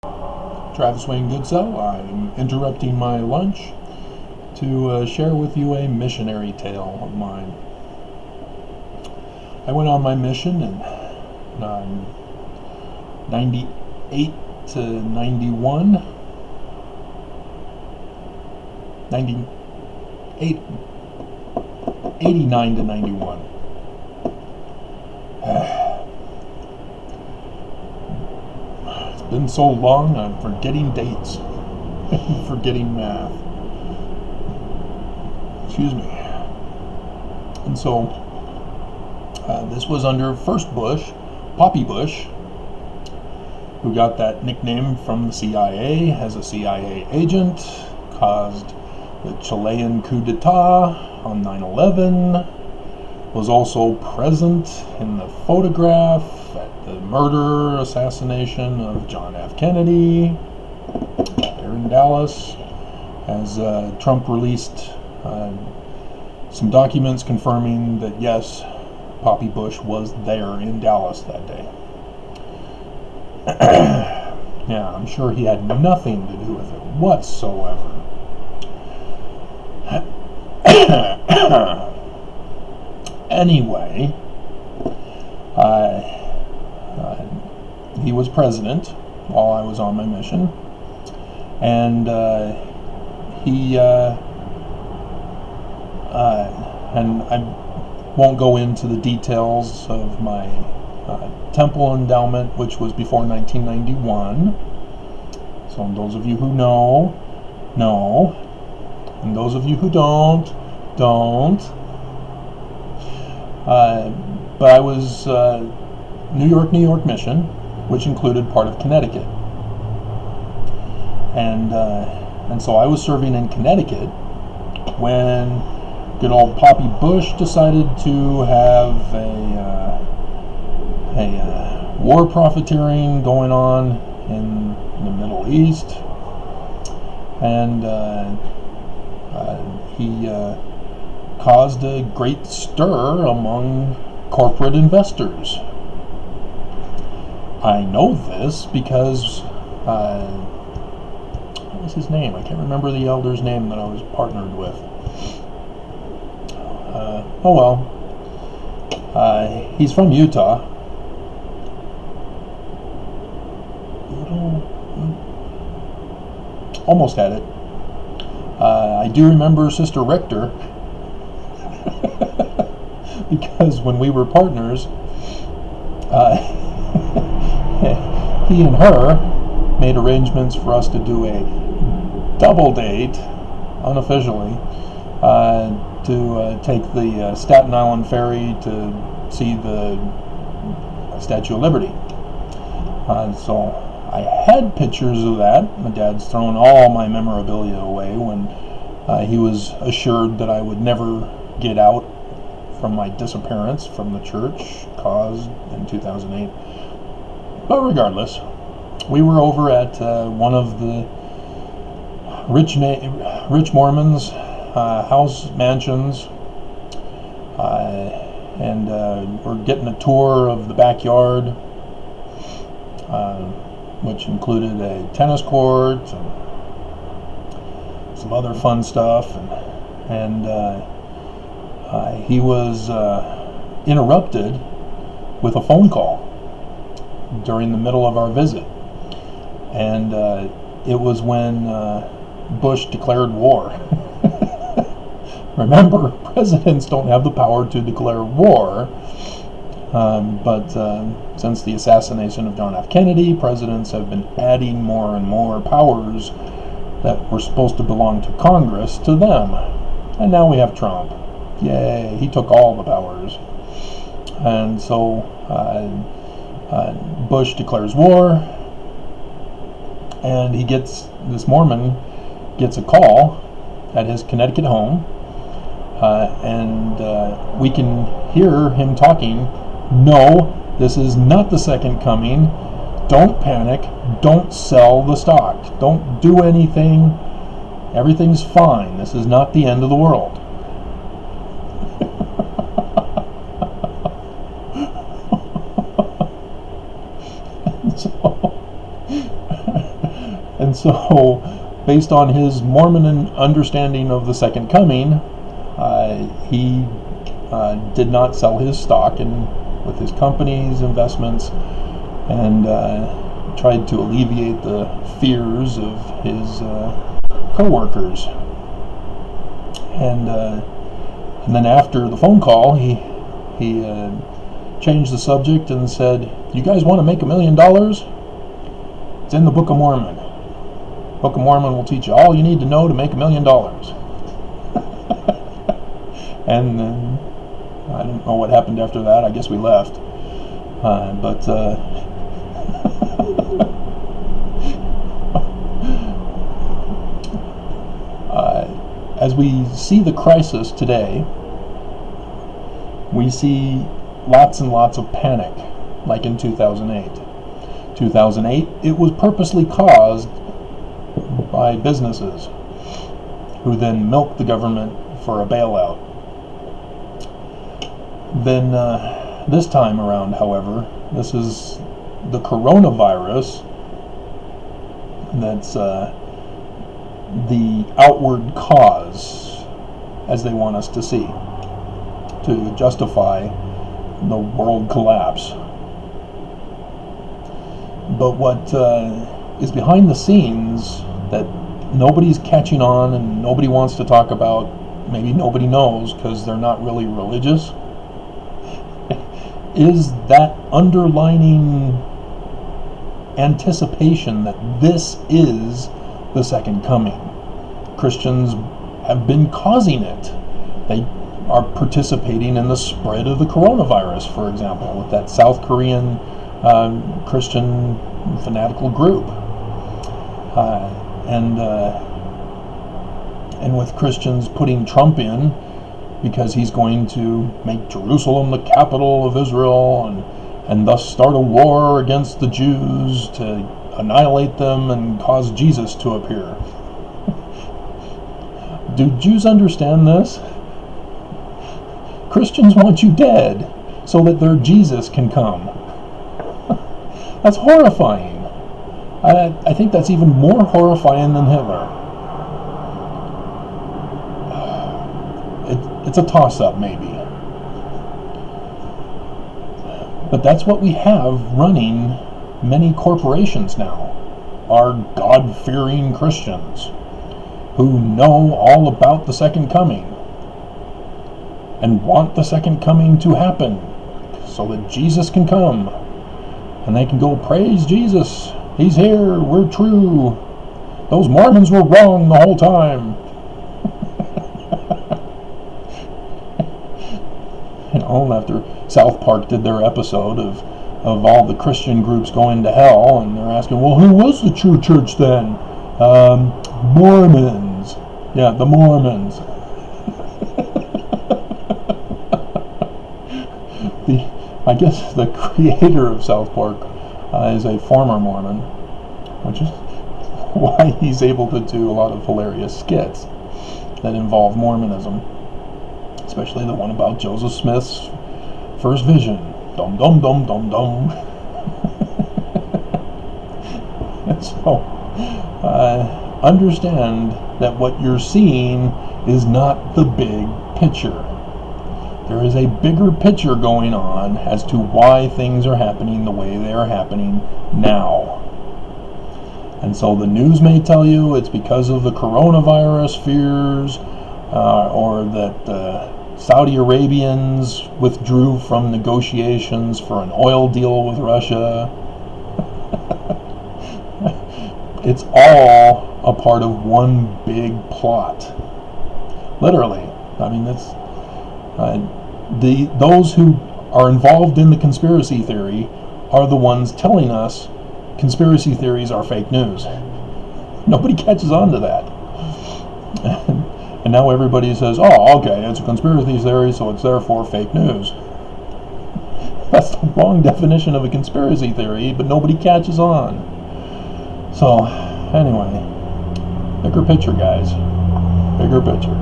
Travis Wayne Goodsoe. I'm interrupting my lunch to share with you a missionary tale of mine. I went on my mission in 98 to 91. 89 to 91. It's been so long, I'm forgetting dates. Forgetting math. Excuse me. And so, this was under first Bush, Poppy Bush, who got that nickname from the CIA as a CIA agent, caused the Chilean coup d'etat on 9/11, was also present in the photograph at the murder assassination of John F. Kennedy there in Dallas, as Trump released some documents confirming that yes, Poppy Bush was there in Dallas that day. Yeah, I'm sure he had nothing to do with it whatsoever. Anyway, he was president while I was on my mission, and and I won't go into the details of my temple endowment, which was before 1991. So those of you who know, and those of you who don't. But I was New York mission, which included part of Connecticut, and so I was serving in Connecticut when good old Poppy Bush decided to have a war profiteering going on in the Middle East, and he caused a great stir among corporate investors. I know this because what was his name? I can't remember the elder's name that I was partnered with. Oh well. He's from Utah. Almost had it. I do remember Sister Richter because when we were partners, he and her made arrangements for us to do a double date, unofficially, to take the Staten Island ferry to see the Statue of Liberty. So I had pictures of that. My dad's thrown all my memorabilia away when he was assured that I would never get out from my disappearance from the church caused in 2008. But regardless, we were over at one of the rich Mormons' house mansions, and we're getting a tour of the backyard, which included a tennis court and some other fun stuff, and he was interrupted with a phone call during the middle of our visit, and it was when Bush declared war. Remember, presidents don't have the power to declare war, but since the assassination of John F. Kennedy, presidents have been adding more and more powers that were supposed to belong to Congress to them. And now we have Trump. Yay, he took all the powers. And so Bush declares war, and this Mormon gets a call at his Connecticut home, and we can hear him talking. No, this is not the second coming. Don't panic. Don't sell the stock. Don't do anything. Everything's fine. This is not the end of the world. so, based on his Mormon understanding of the second coming, he did not sell his stock with his company's investments, and tried to alleviate the fears of his co-workers. And then after the phone call, he changed the subject and said, "You guys want to make $1 million? It's in the Book of Mormon. Book of Mormon will teach you all you need to know to make $1 million." And then I don't know what happened after that. I guess we left. But as we see the crisis today, we see lots and lots of panic, like in 2008. 2008, it was purposely caused by businesses who then milked the government for a bailout. Then this time around, however, this is the coronavirus that's the outward cause, as they want us to see, to justify the world collapse. But what is behind the scenes that nobody's catching on and nobody wants to talk about, maybe nobody knows because they're not really religious, is that underlining anticipation that this is the second coming. Christians have been causing it. They are participating in the spread of the coronavirus, for example, with that South Korean Christian fanatical group, and with Christians putting Trump in because he's going to make Jerusalem the capital of Israel and thus start a war against the Jews to annihilate them and cause Jesus to appear. Do Jews understand this? Christians want you dead so that their Jesus can come. That's horrifying. I think that's even more horrifying than Hitler. It's a toss-up, maybe. But that's what we have running many corporations now, are God-fearing Christians who know all about the second coming and want the second coming to happen so that Jesus can come and they can go, "Praise Jesus, he's here, we're true, those Mormons were wrong the whole time." After South Park did their episode of all the Christian groups going to hell, and they're asking, well, who was the true church then? Mormons. Yeah, the Mormons. I guess the creator of South Park is a former Mormon, which is why he's able to do a lot of hilarious skits that involve Mormonism, especially the one about Joseph Smith's first vision. Dum dum dum dum dum. So, understand that what you're seeing is not the big picture. There is a bigger picture going on as to why things are happening the way they are happening now. And so the news may tell you it's because of the coronavirus fears, or that Saudi Arabians withdrew from negotiations for an oil deal with Russia. It's all a part of one big plot. Literally. I mean, that's those who are involved in the conspiracy theory are the ones telling us conspiracy theories are fake news. Nobody catches on to that. And now everybody says, oh, okay, it's a conspiracy theory, so it's therefore fake news. That's the wrong definition of a conspiracy theory, but nobody catches on. So, anyway, bigger picture, guys. Bigger picture.